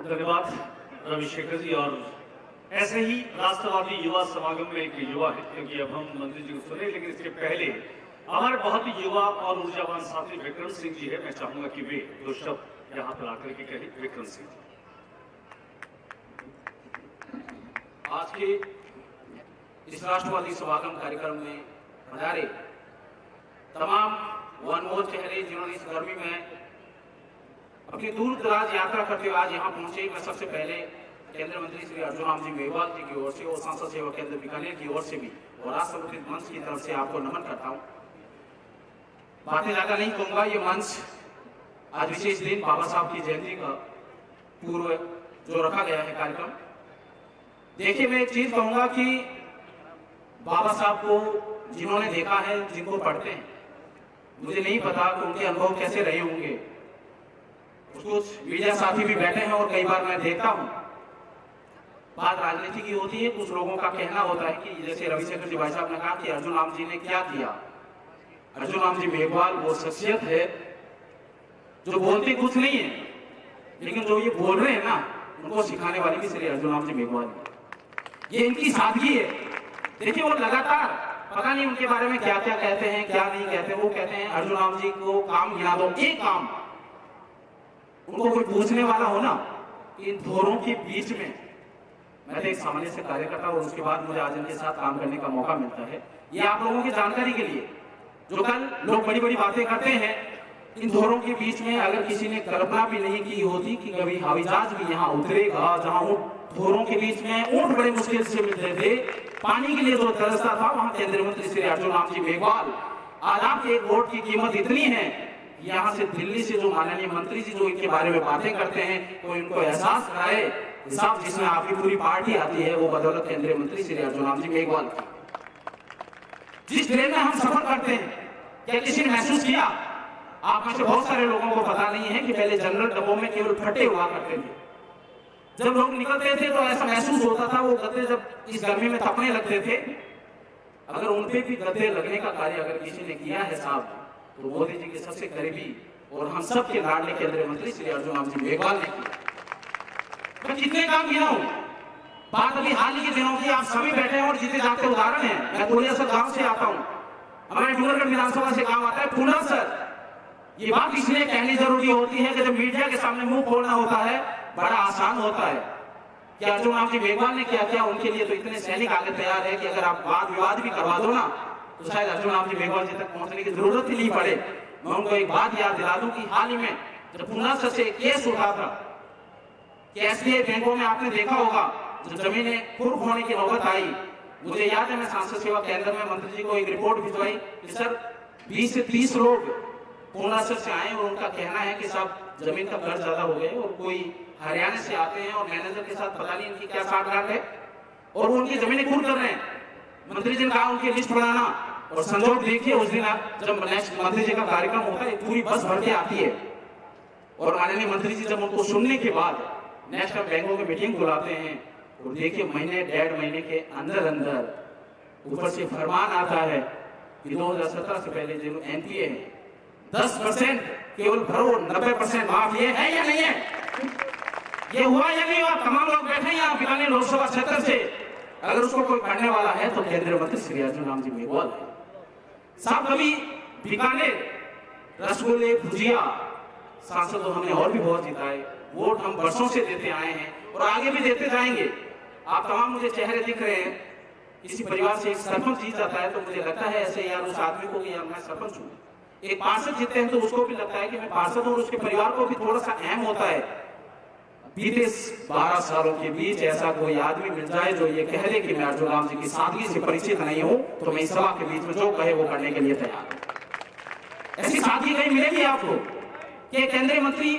धन्यवाद रविशेखर जी। और ऐसे ही राष्ट्रवादी युवा समागम में एक युवा है, क्योंकि अब हम मंत्री जी को सुने, लेकिन इसके पहले हमारे बहुत ही युवा और ऊर्जावान साथी विक्रम सिंह जी है। मैं चाहूंगा कि वे दो शब्द यहाँ पर आकर के कहें। विक्रम सिंह, आज के इस राष्ट्रवादी समागम कार्यक्रम में हजारे तमाम वो अनमोल चेहरे जिन्होंने इस गर्मी में अपनी दूर दराज यात्रा करते हुए आज यहाँ पहुंचे। मैं सबसे पहले केंद्रीय मंत्री श्री अर्जुन राम जी मेघवाल जी की ओर से और सांसद सेवा केंद्र बीकानेर की ओर से भी और राष्ट्रपति मंच की तरफ से आपको नमन करता हूँ। बातें ज्यादा नहीं कहूंगा। ये मंच आज विशेष दिन बाबा साहब की जयंती का पूर्व जो रखा गया है कार्यक्रम। देखिए, मैं एक चीज कहूंगा कि बाबा साहब को जिन्होंने देखा है, जिनको पढ़ते हैं, मुझे नहीं पता कि उनके अनुभव कैसे रहे होंगे। कुछ मीडिया साथी भी बैठे हैं और कई बार मैं देखता हूं बात राजनीति की होती है। कुछ लोगों का कहना होता है कि जैसे रविशेखर जी भाई साहब ने कहा कि अर्जुन राम जी ने क्या किया। अर्जुन राम जी मेघवाल वो शख्सियत है जो बोलते कुछ नहीं है, लेकिन जो ये बोल रहे हैं ना, उनको सिखाने वाली भी श्री अर्जुन राम जी मेघवाल है। ये इनकी सादगी है। देखिए, वो लगातार पता नहीं उनके बारे में क्या क्या कहते हैं, क्या नहीं कहते। वो कहते हैं अर्जुन राम जी को काम गिना दो, एक काम। उनको कोई पूछने वाला हो ना, इन दोनों के बीच में मैं तो एक सामान्य से कार्यकर्ता और उसके बाद मुझे आज इनके साथ काम करने का मौका मिलता है। ये आप लोगों की जानकारी के लिए, जो कल लोग बड़ी बड़ी बातें करते हैं, इन दोनों के बीच में अगर किसी ने कल्पना भी नहीं की होती कि कभी हवाई जहाज भी यहाँ उतरेगा, जहाँ दोनों के बीच में ऊंट बड़े मुश्किल से मिलते थे, पानी के लिए जो तरसता था, वहां केंद्रीय मंत्री श्री अर्जुन राम जी मेघवाल। आज आपके एक वोट की कीमत इतनी है, यहाँ से दिल्ली से जो माननीय मंत्री जी जो इनके बारे में बातें करते हैं, वो इनको एहसास कराए हिसाब जिसमें आपकी पूरी पार्टी आती है, वो बदौलत केंद्रीय मंत्री श्री अर्जुन राम जी मेघवाल की। जिस ट्रेन में हम सफर करते हैं, क्या किसी ने महसूस किया? आप में से बहुत सारे लोगों को पता नहीं है कि पहले जनरल डब्बों में केवल फट्टे हुआ करते थे। जब लोग निकलते थे तो ऐसा महसूस होता था वो गद्दे जब इस गर्मी में तपने लगते थे। अगर उनपे भी गद्दे लगने का कार्य अगर किसी ने किया है साहब, तो मोदी जी के सबसे करीबी और हम सब के लाडले केंद्रीय मंत्री श्री अर्जुन राम जी मेघवाल ने किया। मैं कितने काम किया हूं, बात अभी हाल ही के दिनों की, आप सभी बैठे हैं और जीते जाते उदाहरण है। मैं कोलियासर गांव से आता हूं, हमारे डूंगरगढ़ विधानसभा से गांव आता है फूलासर। ये बात इसलिए कहनी जरूरी होती है कि जब मीडिया के सामने मुंह खोलना होता है, बड़ा आसान होता है कि अर्जुन राम जी मेघवाल ने क्या किया। उनके लिए तो इतने सैनिक आगे तैयार है कि अगर आप वाद विवाद भी करवा दो ना, तो शायद अर्जुन राम जी मेघवाल जी तक पहुंचने की जरूरत ही नहीं पड़े। मैं उनको एक बात याद दिला दूं कि हाल ही में जब फूलासर से केस उठा था कि एसबीआई बैंकों में आपने देखा होगा, जब जमीनें खुर्क होने की नौबत आई, मुझे याद है मैं सांसद सेवा केंद्र में मंत्री जी को एक रिपोर्ट भिजवाई कि सर 20 से 30 लोग फूलासर से आए और उनका कहना है कि साहब जमीन का कर्ज ज्यादा हो गया और कोई हरियाणा से आते हैं और मैनेजर के साथ पता नहीं इनकी क्या साठगांठ है और उनकी जमीनें खून कर रहे हैं। मंत्री जी ने कहा उनकी लिस्ट बनाना, और संजोग देखिए उस दिन जब नेक्स्ट मंत्री जी का कार्यक्रम होता है, पूरी बस भर के आती है और माननीय मंत्री जी जब उनको सुनने के बाद नेशनल बैंकों की मीटिंग बुलाते हैं, और देखिए महीने 1.5 महीने के अंदर अंदर ऊपर से फरमान आता है कि 2017 से पहले जो एनपीए है 10% केवल भरो, 90% माफ। ये है या नहीं है? ये हुआ या नहीं हुआ? तमाम लोग बैठे हैं यहाँ बीकानेर लोकसभा क्षेत्र से, अगर उसको कोई करने वाला है तो केंद्रीय मंत्री श्री अर्जुन राम जी मेघवाल है साहब। कभी बीकानेर रसगुल्ले भुजिया सांसद तो हमने और भी बहुत जिताए, वोट हम वर्षों से देते आए हैं और आगे भी देते जाएंगे। आप तमाम मुझे चेहरे दिख रहे हैं। किसी परिवार से एक सरपंच जीत जाता है तो मुझे लगता है ऐसे यार उस आदमी को कि यार मैं सरपंच हूँ। एक पार्षद जीतते हैं तो उसको भी लगता है कि मैं पार्षद हूँ, और उसके परिवार को भी थोड़ा सा अहम होता है। बीते 12 सालों के बीच ऐसा कोई आदमी मिल जाए जो ये कह दे कि मैं अर्जुन राम जी की सादगी से परिचित नहीं हूं, तो मैं इस सभा के बीच में जो कहे वो करने के लिए तैयार हूं। ऐसी सादगी कहीं मिलेगी आपको कि केंद्रीय मंत्री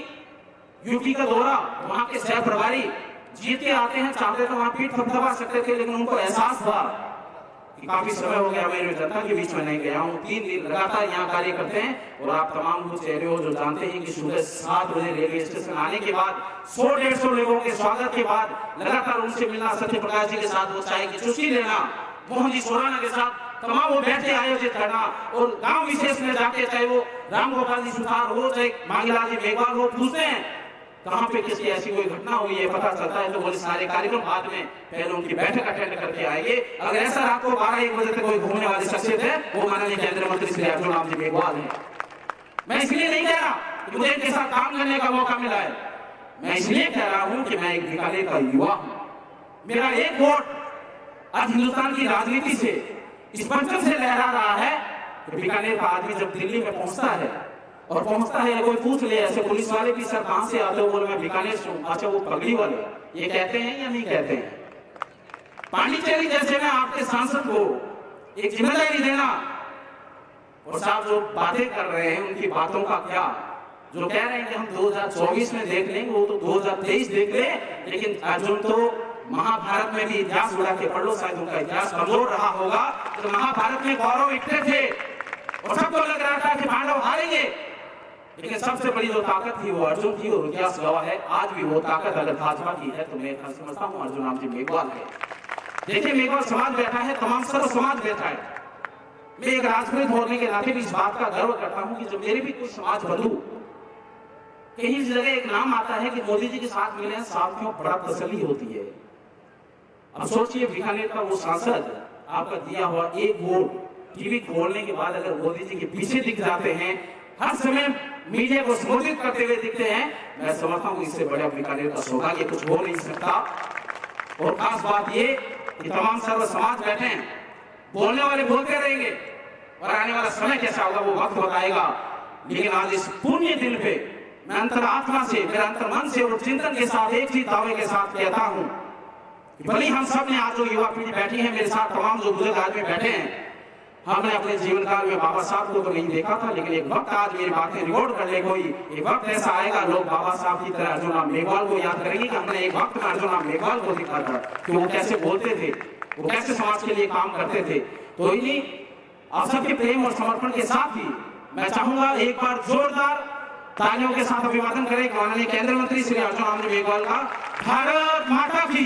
यूपी का दौरा, वहां के सह प्रभारी जीत के आते हैं, चाहते तो वहां पीठ थपथपा सकते थे, लेकिन उनको एहसास था कि काफी समय हो गया मैं जनता के बीच में नहीं गया हूँ। 3 दिन लगातार यहाँ कार्य करते हैं और आप तमाम लोग चेहरे हो जो जानते हैं कि सुबह 7 बजे रेलवे स्टेशन आने के बाद 100-150 लोगों के स्वागत के बाद लगातार उनसे मिलना, सत्य प्रकाश जी के साथ वो चाय की चुस्की लेना, मोहन जी सोराना के साथ तमाम वो बैठे आयोजित करना, और गांव विशेष में जाके चाहे वो राम गोपाल जी सुथार हो, चाहे मांगीलाल जी मेघवाल हो, पूछते हैं कहाँ पे किसी ऐसी कोई घटना हुई है पता चलता है तो बोले सारे कार्यक्रम बाद में, पहले उनकी बैठक अटेंड करके आएंगे। अगर ऐसा रात को 12-1 बजे तक कोई घूमने वाली शख्सियत है, वो माननीय केंद्रीय मंत्री श्री अर्जुन राम जी मेघवाल है। मैं इसलिए नहीं कह रहा कि मुझे इनके साथ काम करने का मौका मिला है, मैं इसलिए कह रहा हूं कि मैं एक बीकानेर का युवा हूं। मेरा एक वोट आज हिंदुस्तान की राजनीति से इस पंचम से लहरा रहा है कि बीकानेर का आदमी जब दिल्ली में पहुंचता है और पहुंचता है, कोई पूछ ले ऐसे पुलिस वाले भी, सर कहां से आते हो, बोले मैं बीकानेर से हूं। अच्छा वो पगड़ी वाले ये कहते हैं या नहीं कहते हैं? पांडिचेरी जैसे में आपके सांसद को एक जिम्मेदारी देना, और साहब जो बातें कर रहे हैं उनकी बातों का क्या, जो कह रहे हैं कि हम 2024 में देख लेंगे, वो तो 2023 देख ले, लेकिन अर्जुन तो महाभारत में भी इतिहास उड़ा के पढ़ लो, शायद उनका इतिहास कमजोर रहा होगा। तो महाभारत में कौरव इकट्ठे थे और सबको लग रहा था कि पांडव हारेंगे, लेकिन सबसे बड़ी जो ताकत थी वो अर्जुन थी, और इतिहास गवाह है आज भी वो ताकत अगर भाजपा की है तो मैं समझता हूँ अर्जुन राम जी मेघवाल है। देखिए मेघवाल समाज बैठा है, तमाम सर्व समाज बैठा है। मैं एक राजपूत होने के नाते भी इस बात का गर्व करता हूँ कि जब मेरे भी कुछ समाज बंधु कहीं इस जगह एक नाम आता है कि मोदी जी के साथ मिले हैं, साथियों बड़ा तसल्ली होती है। अब सोचिए बीकानेर का वो सांसद आपका दिया हुआ एक वोट टीवी खोलने के बाद अगर मोदी जी के पीछे दिख जाते हैं, हर समय मीडिया को संबोधित करते हुए दिखते हैं, मैं समझता हूँ इससे बड़ा बीकानेर का सौभाग्य कुछ हो नहीं सकता। और खास बात ये कि तमाम सर्व समाज बैठे हैं, बोलने वाले बोलते रहेंगे और आने वाला समय कैसा होगा वो वक्त बताएगा। लेकिन आज इस पुण्य दिन पे मैं अंतरात्मा से, मेरा अंतर्मन से और चिंतन के साथ एक ही दावे के साथ कहता हूं कि भले हम सब ने आज जो युवा पीढ़ी बैठी है मेरे साथ, तमाम जो बुजुर्ग आदमी बैठे हैं, हमने अपने जीवन काल में बाबा साहब को तो नहीं देखा था, लेकिन एक वक्त आज मेरी बातें रिकॉर्ड कर ले कोई, एक वक्त ऐसा आएगा लोग बाबा साहब की तरह अर्जुन राम मेघवाल को याद करेंगे कि हमने एक वक्त में अर्जुन राम मेघवाल को देखा था कि वो कैसे बोलते थे, वो कैसे समाज के लिए काम करते थे। तो इन्हीं आप सबके प्रेम और समर्पण के साथ ही मैं चाहूंगा एक बार जोरदार तालियों के साथ अभिवादन करें माननीय केंद्रीय मंत्री श्री अर्जुन राम जी मेघवाल का। भारत माता की।